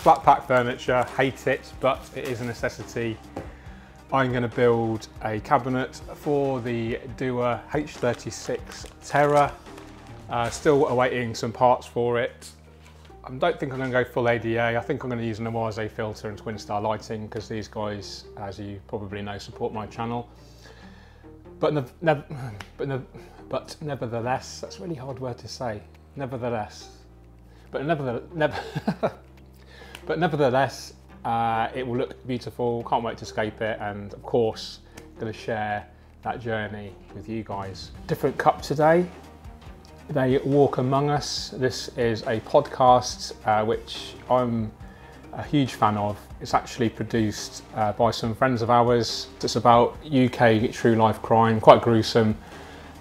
flat pack furniture, hate it, but it is a necessity. I'm going to build a cabinet for the Dua H36 Terra. Still awaiting some parts for it. I don't think I'm going to go full ADA. I think I'm going to use an Aquascape filter and twin star lighting because these guys, as you probably know, support my channel. But nevertheless, that's a really hard word to say. Nevertheless, it will look beautiful. Can't wait to scape it, and of course, going to share that journey with you guys. Different cup today. They walk among us. This is a podcast which I'm a huge fan of. It's actually produced by some friends of ours. It's about UK true life crime, quite gruesome,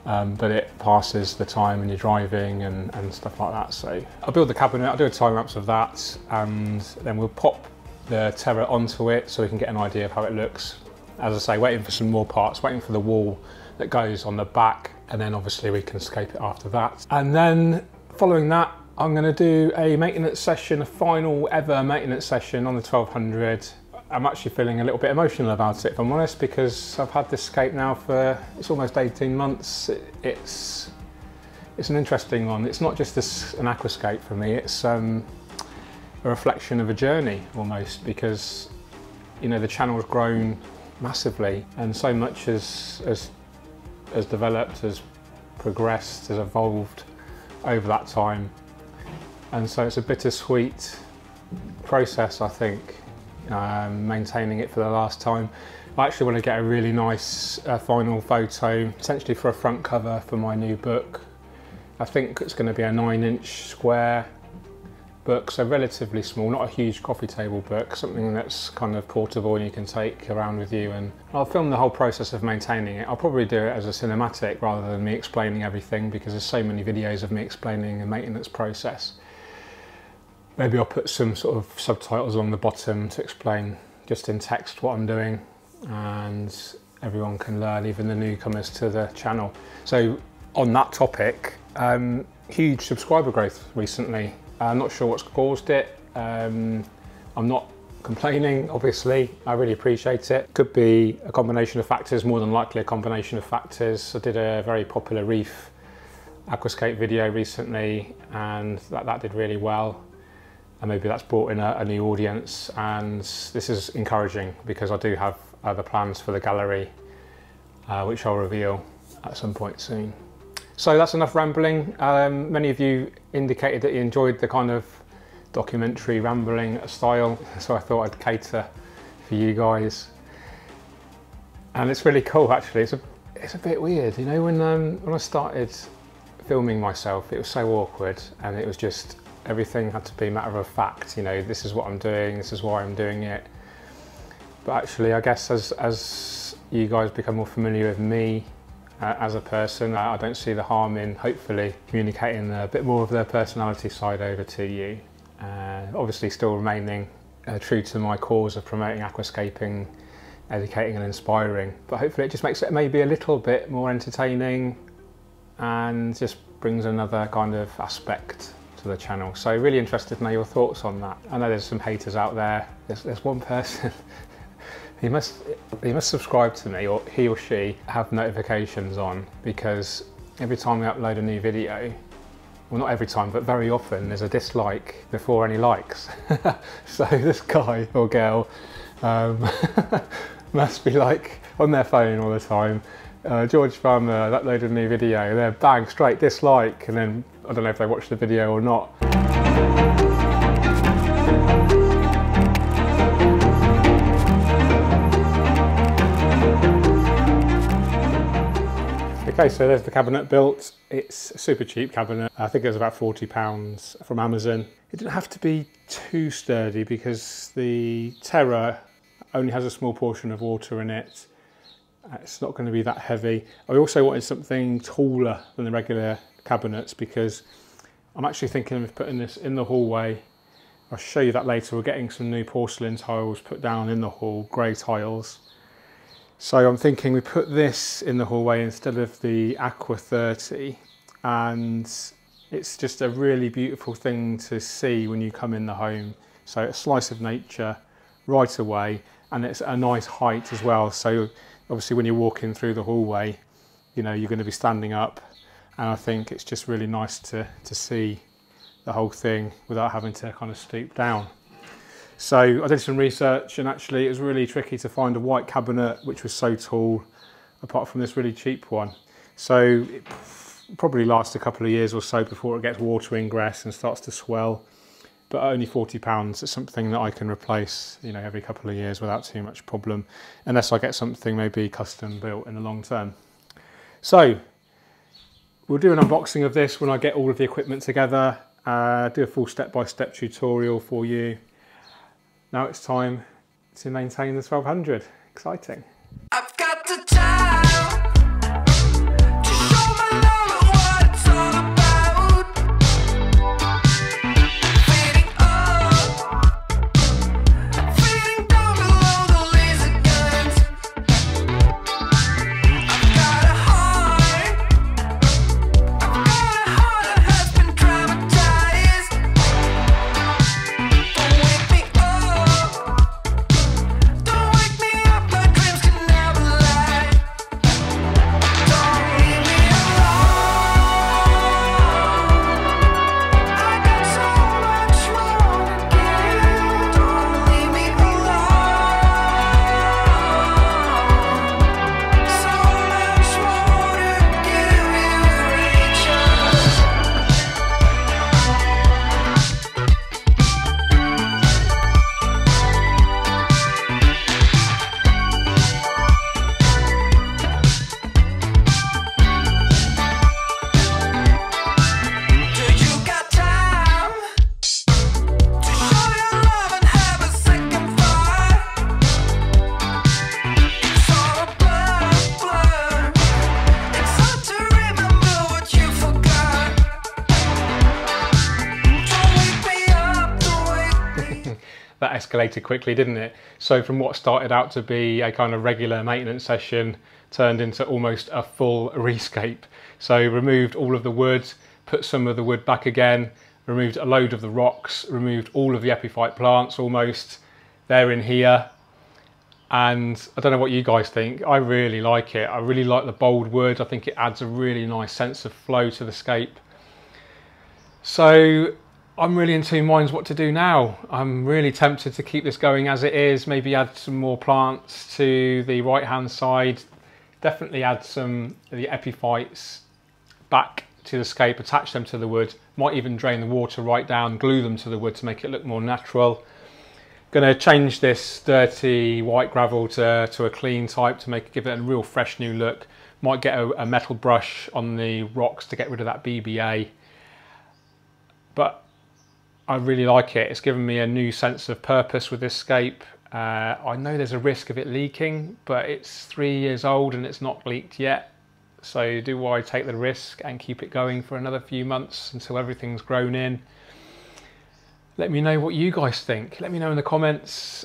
but it passes the time when you're driving and stuff like that. So I'll build the cabinet, I'll do a time lapse of that, and then we'll pop the Terra onto it so we can get an idea of how it looks. As I say, waiting for some more parts, waiting for the wall that goes on the back, and then obviously we can scape it after that. And then following that, I'm going to do a maintenance session, a final ever maintenance session on the 1200. I'm actually feeling a little bit emotional about it, if I'm honest, because I've had this scape now for, it's almost 18 months. It's an interesting one. It's not just an aquascape for me, it's a reflection of a journey almost, because you know the channel's grown massively and so much has developed, has progressed, has evolved over that time, and so it's a bittersweet process, I think, maintaining it for the last time. I actually want to get a really nice final photo, essentially for a front cover for my new book. I think it's going to be a 9-inch square book, so relatively small, not a huge coffee table book, something that's kind of portable and you can take around with you. And I'll film the whole process of maintaining it. I'll probably do it as a cinematic rather than me explaining everything, because there's so many videos of me explaining the maintenance process. Maybe I'll put some sort of subtitles along the bottom to explain just in text what I'm doing, and everyone can learn, even the newcomers to the channel. So on that topic, huge subscriber growth recently. I'm not sure what's caused it. I'm not complaining, obviously. I really appreciate it. Could be a combination of factors, more than likely a combination of factors. I did a very popular reef Aquascape video recently, and that did really well. And maybe that's brought in a new audience, and this is encouraging because I do have other plans for the gallery, which I'll reveal at some point soon. So that's enough rambling. Many of you indicated that you enjoyed the kind of documentary rambling style, so I thought I'd cater for you guys. And it's really cool, actually. It's a bit weird, you know, when I started filming myself, it was so awkward, and it was just, everything had to be matter of fact, you know, this is what I'm doing, this is why I'm doing it. But actually, I guess as you guys become more familiar with me, as a person, I don't see the harm in hopefully communicating a bit more of their personality side over to you. Obviously still remaining true to my cause of promoting aquascaping, educating and inspiring, but hopefully it just makes it maybe a little bit more entertaining and just brings another kind of aspect to the channel. So really interested to know your thoughts on that. I know there's some haters out there. There's one person He must subscribe to me, or he or she have notifications on, because every time we upload a new video, well, not every time, but very often, there's a dislike before any likes. So this guy or girl must be like on their phone all the time. George Farmer uploaded a new video, they're bang, straight dislike, and then I don't know if they watched the video or not. Okay, so there's the cabinet built. It's a super cheap cabinet. I think it was about £40 from Amazon. It didn't have to be too sturdy because the Terra only has a small portion of water in it. It's not going to be that heavy. I also wanted something taller than the regular cabinets because I'm actually thinking of putting this in the hallway. I'll show you that later. We're getting some new porcelain tiles put down in the hall, grey tiles. So I'm thinking we put this in the hallway instead of the Aqua 30, and it's just a really beautiful thing to see when you come in the home. So a slice of nature right away, and it's at a nice height as well. So obviously when you're walking through the hallway, you know, you're going to be standing up, and I think it's just really nice to see the whole thing without having to kind of stoop down. So I did some research, and actually it was really tricky to find a white cabinet which was so tall, apart from this really cheap one. So it probably lasts a couple of years or so before it gets water ingress and starts to swell. But only £40, it's something that I can replace, you know, every couple of years without too much problem, unless I get something maybe custom built in the long term. So we'll do an unboxing of this when I get all of the equipment together, do a full step-by-step tutorial for you. Now it's time to maintain the 1200. Exciting. I've got the time to show my love and what it's all about. Fading up, fading down below the laser guns. I've got a heart that has been traumatized. Don't wake me up, don't wake me up, my dreams can never lie. Don't leave me alone, I got so much more to give. Don't leave me alone, so much more to give you, Rachel. Do you got time to show your love and have a second thought? It's all a blur. It's hard to remember what you forgot. Don't wake me up, don't wake me. That escalated quickly, didn't it? So from what started out to be a kind of regular maintenance session turned into almost a full re-scape. So removed all of the wood, put some of the wood back again, removed a load of the rocks, removed all of the epiphyte plants almost. They're in here. And I don't know what you guys think. I really like it. I really like the bold wood. I think it adds a really nice sense of flow to the scape. So I'm really in two minds what to do now. I'm really tempted to keep this going as it is, maybe add some more plants to the right hand side, definitely add some of the epiphytes back to the scape, attach them to the wood, might even drain the water right down, glue them to the wood to make it look more natural. Going to change this dirty white gravel to a clean type to give it a real fresh new look. Might get a metal brush on the rocks to get rid of that BBA. But I really like it. It's given me a new sense of purpose with this scape. I know there's a risk of it leaking, but it's 3 years old and it's not leaked yet. So do I take the risk and keep it going for another few months until everything's grown in? Let me know what you guys think. Let me know in the comments.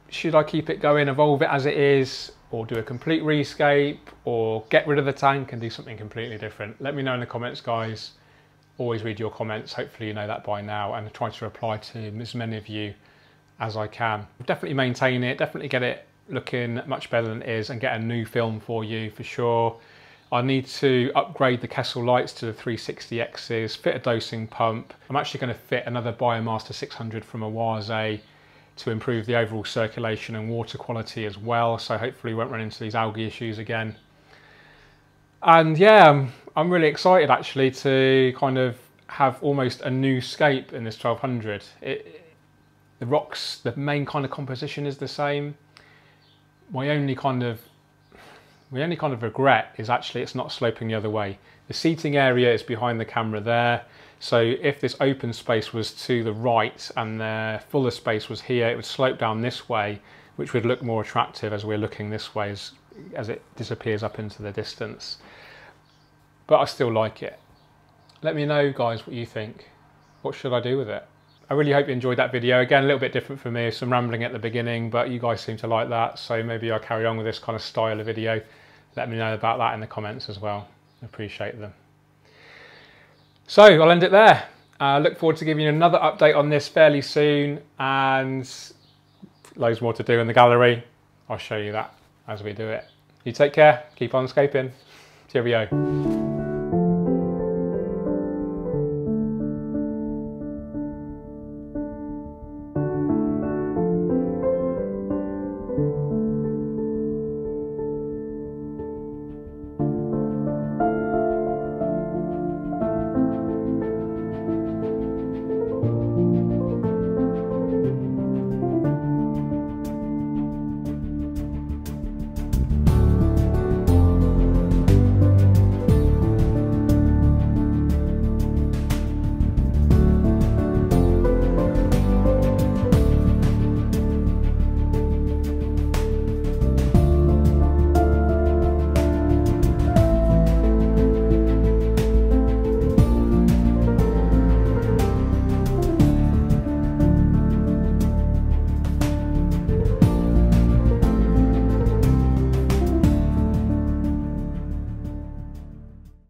Should I keep it going, evolve it as it is, or do a complete re-scape, or get rid of the tank and do something completely different? Let me know in the comments, guys. Always read your comments. Hopefully you know that by now, and I try to reply to as many of you as I can. Definitely maintain it, definitely get it looking much better than it is, and get a new film for you for sure. I need to upgrade the Kessel lights to the 360Xs, fit a dosing pump. I'm actually going to fit another Biomaster 600 from Awase to improve the overall circulation and water quality as well, so hopefully we won't run into these algae issues again. And yeah, I'm really excited actually to kind of have almost a new scape in this 1200. The rocks, the main kind of composition is the same. My only kind of regret is actually it's not sloping the other way. The seating area is behind the camera there. So if this open space was to the right and the fuller space was here, it would slope down this way, which would look more attractive as we're looking this way as it disappears up into the distance. But I still like it. Let me know, guys, what you think. What should I do with it? I really hope you enjoyed that video. Again, a little bit different for me, some rambling at the beginning, but you guys seem to like that, so maybe I'll carry on with this kind of style of video. Let me know about that in the comments as well. I appreciate them. So I'll end it there. Look forward to giving you another update on this fairly soon, and loads more to do in the gallery. I'll show you that as we do it. You take care, keep on scaping. Cheerio.